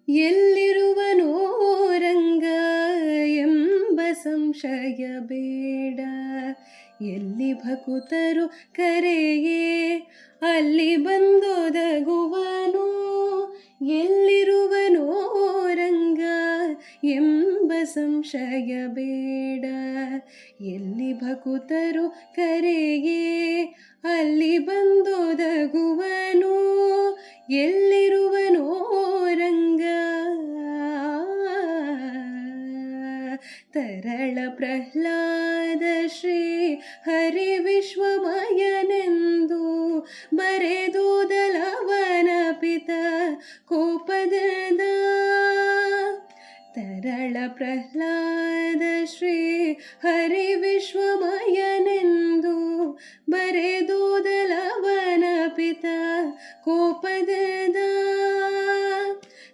ಎಲ್ಲಿರುವನೋ ರಂಗ ಎಂಬ ಸಂಶಯ ಬೇಡ. ಎಲ್ಲಿ ಭಕುತರು ಕರೆಯೇ ಅಲ್ಲಿ ಬಂದೊದಗುವನು. ಎಲ್ಲಿರುವನೋ ರಂಗ ಎಂಬ ಸಂಶಯ ಬೇಡ. ಎಲ್ಲಿ ಭಕುತರು ಕರೆಯೇ ಅಲ್ಲಿ ಬಂದೊದಗುವನು. ಎಲ್ಲಿರುವನೋ ರಂಗ. ತರಳ ಪ್ರಹ್ಲಾದ ಶ್ರೀ ಹರಿ ವಿಶ್ವಮಯನೆಂದು ಬರೆದೋದಲವನ ಪಿತ ಕೋಪದಿಂದ. ತರಳ ಪ್ರಹ್ಲಾದ ಶ್ರೀ ಹರಿ ವಿಶ್ವಮಯನೆಂದು ಬರೆದೋದಲವನ ಪಿತ ಕೋಪದಿಂದ.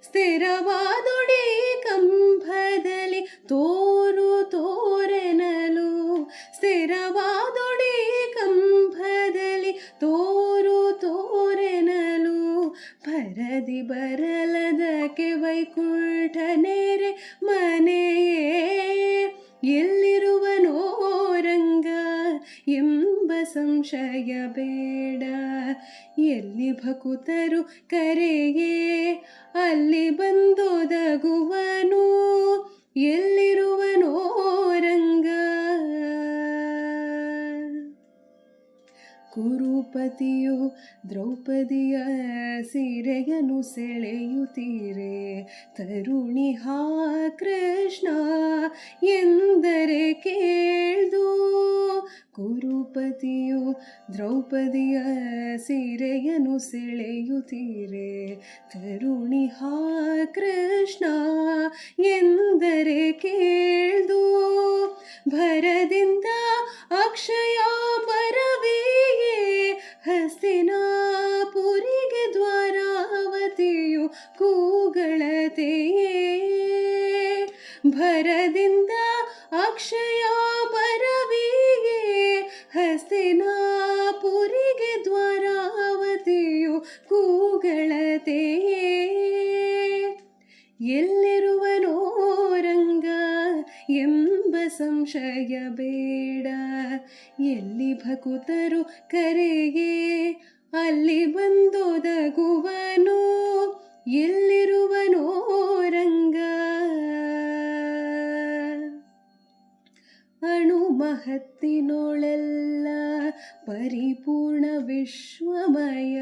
ಸ್ಥಿರವಾದೊಡಿ ಕಂಭದಲ್ಲಿ ತೋರು ತೋರೆನಲು. ಸ್ಥಿರವಾದೊಡಿ ಕಂಭದಲ್ಲಿ ತೋರು ತೋರೆನಲು. ಪರದಿ ಬರಲದಕ್ಕೆ ವೈಕುಂಠ ನೇರೆ ಮನೆಯೇ. ಎಲ್ಲಿರುವನೋ ರಂಗ ಎಂಬ ಸಂಶಯ ಬೇಡ. ಎಲ್ಲಿ ಭಕುತರು ಕರೆಯೇ ಅಲ್ಲಿ ಬಂದೊದಗುವನು. ಎಲ್ಲಿರುವನೋ ರಂಗ. ಕುರುಪತಿಯು ದ್ರೌಪದಿಯ ಸೀರೆಯನ್ನು ಸೆಳೆಯುತ್ತೀರೆ. ತರುಣಿ ಹಾ ಕೃಷ್ಣ ಎಂದರೆ ಕೇಳ್ದು. ಕುರುಪತಿಯು ದ್ರೌಪದಿಯ ಸೀರೆಯನ್ನು ಸೆಳೆಯುತ್ತೀರೆ. ತರುಣಿ ಹಾ ಕೃಷ್ಣ ಎಂದರೆ ಕೇಳ್ದು. ಭರದಿಂದ ಅಕ್ಷಯ ಬರವೆಯೇ ಹಸ್ತಿನಾಪುರಿಗೆ ದ್ವಾರಾವತಿಯು ಕೂಗಳತೆಯೇ. ಭರದಿಂದ ಅಕ್ಷಯ ಬರವೆಯೇ ಹಸ್ತಿನಾಪುರಿಗೆ ದ್ವಾರಾವತಿಯು ಕೂಗಳತೆಯೇ. ಎಲ್ಲಿರುವನೋ ರಂಗ ಎಂಬ ಸಂಶಯ ಬೇಡ. ಎಲ್ಲಿ ಭಕುತರು ಕರೆಯೇ ಅಲ್ಲಿ ಬಂದೊದಗುವನು. ಎಲ್ಲಿರುವನೋ ರಂಗ. ಅಣು ಮಹತ್ತಿನೊಳೆಲ್ಲ ಪರಿಪೂರ್ಣ ವಿಶ್ವಮಯ.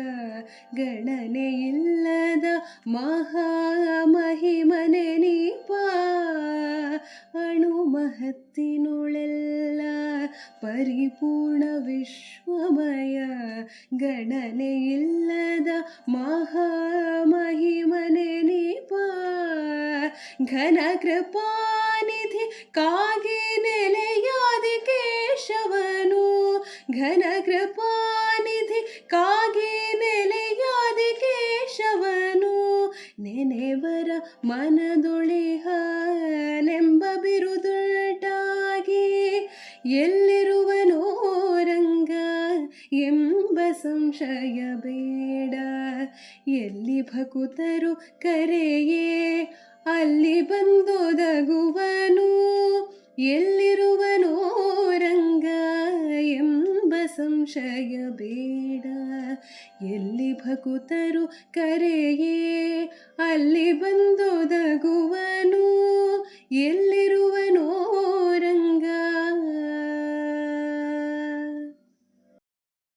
ಗಣನೆಯಿಲ್ಲದ ಮಹಾಮಹಿಮನೆ ನೀಪ. ಅಣು ಮಹತ್ತಿನೊಳೆಲ್ಲ ಪರಿಪೂರ್ಣ ವಿಶ್ವಮಯ. ಗಣನೆಯಿಲ್ಲದ ಮಹಾಮಹಿಮನೆ ನೀಪ. ಘನ ಕೃಪಾನಿಧಿ ಕಾಗಿ ನೆಲೆಯಾದಿ ಕೇಶವನು. ಘನ ಕೃಪಾನಿಧಿ ಕಾಗಿ ನೆಲೆಯಾದಿ ಕೇಶವನು. ನೆನೆವರ ಮನದೊಳಿಹನೆಂಬ ಬಿರುದುಂಟಾಗಿ. ಎಲ್ಲಿರುವನೋ ರಂಗ ಎಂಬ ಸಂಶಯ ಬೇಡ. ಎಲ್ಲಿ ಭಕುತರು ಕರೆಯೇ ಅಲ್ಲಿ ಬಂದೊದಗುವನು. ಎಲ್ಲಿರುವನೋ ರಂಗ ಎಂಬ ಸಂಶಯ ಬೇಡ. ಎಲ್ಲಿ ಭಕುತರು ಕರೆಯೇ ಅಲ್ಲಿ ಬಂದು